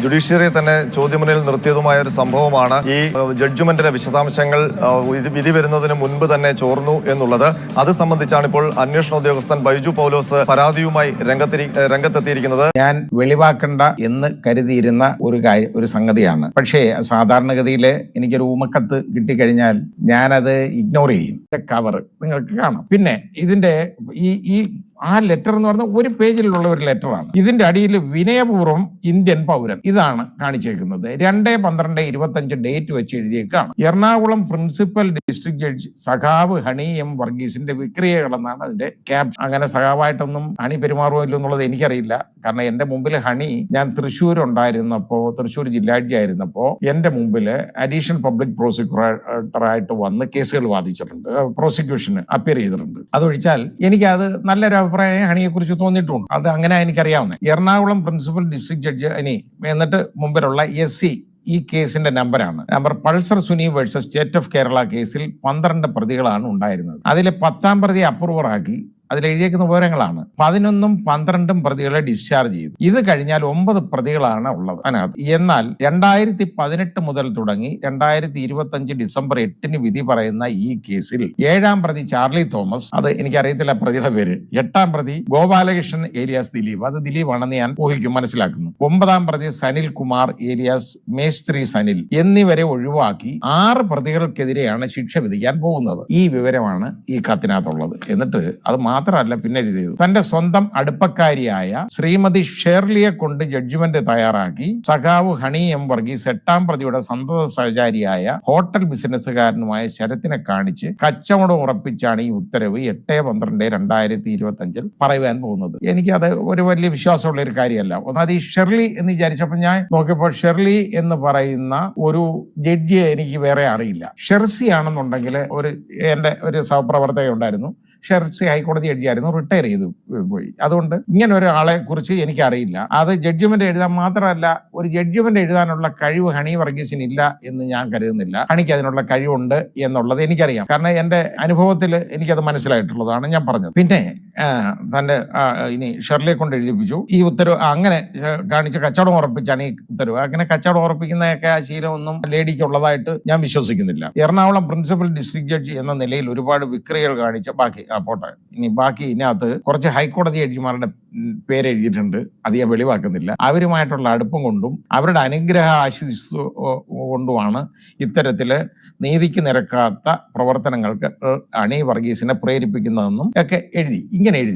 ജുഡീഷ്യറിയെ തന്നെ ചോദ്യമുനയിൽ നിർത്തിയതുമായ ഒരു സംഭവമാണ് ഈ ജഡ്ജ്മെന്റിന്റെ വിശദാംശങ്ങൾ വിധി വരുന്നതിന് മുൻപ് തന്നെ ചോർന്നു എന്നുള്ളത്. അത് സംബന്ധിച്ചാണ് ഇപ്പോൾ അന്വേഷണ ഉദ്യോഗസ്ഥൻ ബൈജു പൗലോസ് പരാതിയുമായി രംഗത്തെത്തിയിരിക്കുന്നത്. ഞാൻ വെളിവാക്കണ്ട എന്ന് കരുതിയിരുന്ന ഒരു സംഗതിയാണ്. പക്ഷേ സാധാരണഗതിയിൽ എനിക്കൊരു ഊമക്കത്ത് കിട്ടിക്കഴിഞ്ഞാൽ ഞാനത് ഇഗ്നോർ ചെയ്യും. കവർ നിങ്ങൾക്ക് കാണാം. പിന്നെ ഇതിന്റെ ഈ ആ ലെറ്റർ എന്ന് പറഞ്ഞാൽ ഒരു പേജിലുള്ള ഒരു ലെറ്ററാണ്. ഇതിന്റെ അടിയിൽ വിനയപൂർവ്വം ഇന്ത്യൻ പൗരൻ ഇതാണ് കാണിച്ചേക്കുന്നത്. 2/12/25 ഡേറ്റ് വെച്ച് എഴുതിയേക്കാണ്. എറണാകുളം പ്രിൻസിപ്പൽ ഡിസ്ട്രിക്ട് ജഡ്ജ് സഖാവ് ഹണി എം വർഗീസിന്റെ വിക്രിയകളെന്നാണ് അതിന്റെ ക്യാപ്ഷൻ. അങ്ങനെ സഖാവായിട്ടൊന്നും ഹണി പെരുമാറുമല്ലോ എന്നുള്ളത് എനിക്കറിയില്ല. കാരണം എന്റെ മുമ്പിൽ ഹണി, ഞാൻ തൃശ്ശൂർ ജില്ലാ ജഡ്ജി ആയിരുന്നപ്പോ എന്റെ മുമ്പിൽ അഡീഷണൽ പബ്ലിക് പ്രോസിക്യൂട്ടറായിട്ട് വന്ന് കേസുകൾ വാദിച്ചിട്ടുണ്ട്, പ്രോസിക്യൂഷന് അപ്പിയർ ചെയ്തിട്ടുണ്ട്. അതൊഴിച്ചാൽ എനിക്കത് നല്ലൊരു അഭിപ്രായം ഹണിയെ കുറിച്ച് തോന്നിയിട്ടുണ്ട്. അത് അങ്ങനെ എനിക്കറിയാവുന്നത്. എറണാകുളം പ്രിൻസിപ്പൽ ഡിസ്ട്രിക്ട് ജഡ്ജി എന്നിട്ട് മുമ്പിലുള്ള SC ഈ കേസിന്റെ number Pulsar Suni versus state of Kerala കേസിൽ 12 പ്രതികളാണ് ഉണ്ടായിരുന്നത്. അതിലെ 10ാം പ്രതി അപ്രൂവറാക്കി അതിലെഴുതിയേക്കുന്ന വിവരങ്ങളാണ്. 11ഉം 12ഉം പ്രതികളെ ഡിസ്ചാർജ് ചെയ്തു. ഇത് കഴിഞ്ഞാൽ 9 പ്രതികളാണ് ഉള്ളത് അതിനകത്ത്. എന്നാൽ 2018 മുതൽ തുടങ്ങി 2025 ഡിസംബർ 8 വിധി പറയുന്ന ഈ കേസിൽ 7ാം പ്രതി ചാർലി തോമസ്, അത് എനിക്കറിയത്തില്ല പ്രതിയുടെ പേര്, 8ാം പ്രതി ഗോപാലകൃഷ്ണൻ ഏലിയാസ് ദിലീപ്, അത് ദിലീപ് ആണെന്ന് ഞാൻ മനസ്സിലാക്കുന്നു, 9ാം പ്രതി സനിൽ കുമാർ ഏലിയാസ് മേസ്ത്രി സനിൽ എന്നിവരെ ഒഴിവാക്കി 6 പ്രതികൾക്കെതിരെയാണ് ശിക്ഷ വിധിക്കാൻ പോകുന്നത്. ഈ വിവരമാണ് ഈ കത്തിനകത്തുള്ളത്. എന്നിട്ട് അത് മാത്രമല്ല, പിന്നെ എഴുതിയത് തന്റെ സ്വന്തം അടുപ്പക്കാരിയായ ശ്രീമതി ഷേർലിയെ കൊണ്ട് ജഡ്ജ്മെന്റ് തയ്യാറാക്കി സഖാവ് ഹണി എം വർഗീസ് 8ാം പ്രതിയുടെ സന്തത സഹചാരിയായ ഹോട്ടൽ ബിസിനസ്സുകാരനുമായ ശരത്തിനെ കാണിച്ച് കച്ചവടം ഉറപ്പിച്ചാണ് ഈ ഉത്തരവ് 8/12/2025 പറയുവാൻ പോകുന്നത്. എനിക്കത് ഒരു വലിയ വിശ്വാസമുള്ള ഒരു കാര്യമല്ല. ഒന്നാമത് ഈ ഷെർലി എന്ന് വിചാരിച്ചപ്പോൾ ഞാൻ നോക്കിയപ്പോൾ ഷെർലി എന്ന് പറയുന്ന ഒരു ജഡ്ജിയെ എനിക്ക് വേറെ അറിയില്ല. ഷെർസി ആണെന്നുണ്ടെങ്കിൽ എന്റെ ഒരു സഹപ്രവർത്തക ഉണ്ടായിരുന്നു, ഷെർസി ഹൈക്കോടതി ജഡ്ജിയായിരുന്നു, റിട്ടയർ ചെയ്തു പോയി. അതുകൊണ്ട് ഇങ്ങനെ ഒരാളെ കുറിച്ച് എനിക്കറിയില്ല. അത് ജഡ്ജ്മെന്റ് എഴുതാൻ മാത്രമല്ല, ഒരു ജഡ്ജ്മെന്റ് എഴുതാനുള്ള കഴിവ് ഹണി വർഗീസിന് ഇല്ല എന്ന് ഞാൻ കരുതുന്നില്ല. ഹണിക്ക് അതിനുള്ള കഴിവുണ്ട് എന്നുള്ളത് എനിക്കറിയാം. കാരണം എന്റെ അനുഭവത്തിൽ എനിക്കത് മനസ്സിലായിട്ടുള്ളതാണ് ഞാൻ പറഞ്ഞത്. പിന്നെ തന്റെ ഇനി ഷെർലിയെ കൊണ്ട് എഴുതിപ്പിച്ചു ഈ ഉത്തരവ്. അങ്ങനെ കാണിച്ച് കച്ചവടം ഉറപ്പിച്ചാണ് ഈ ഉത്തരവ്. അങ്ങനെ കച്ചവടം ഉറപ്പിക്കുന്നതൊക്കെ ആ ശീലമൊന്നും ലേഡിക്ക് ഉള്ളതായിട്ട് ഞാൻ വിശ്വസിക്കുന്നില്ല. എറണാകുളം പ്രിൻസിപ്പൽ ഡിസ്ട്രിക്ട് ജഡ്ജി എന്ന നിലയിൽ ഒരുപാട് വിക്രിയകൾ കാണിച്ച പോട്ടെ, ഇനി ബാക്കി ഇതിനകത്ത് കുറച്ച് ഹൈക്കോടതി ജഡ്ജിമാരുടെ പേര് എഴുതിയിട്ടുണ്ട്. അത് ഞാൻ വെളിവാക്കുന്നില്ല. അവരുമായിട്ടുള്ള അടുപ്പം കൊണ്ടും അവരുടെ അനുഗ്രഹ ആശീസ് കൊണ്ടുമാണ് ഇത്തരത്തില് നീതിക്ക് നിരക്കാത്ത പ്രവർത്തനങ്ങൾക്ക് ഹണി വർഗീസിനെ പ്രേരിപ്പിക്കുന്നതെന്നും ഒക്കെ ഇങ്ങനെ എഴുതി.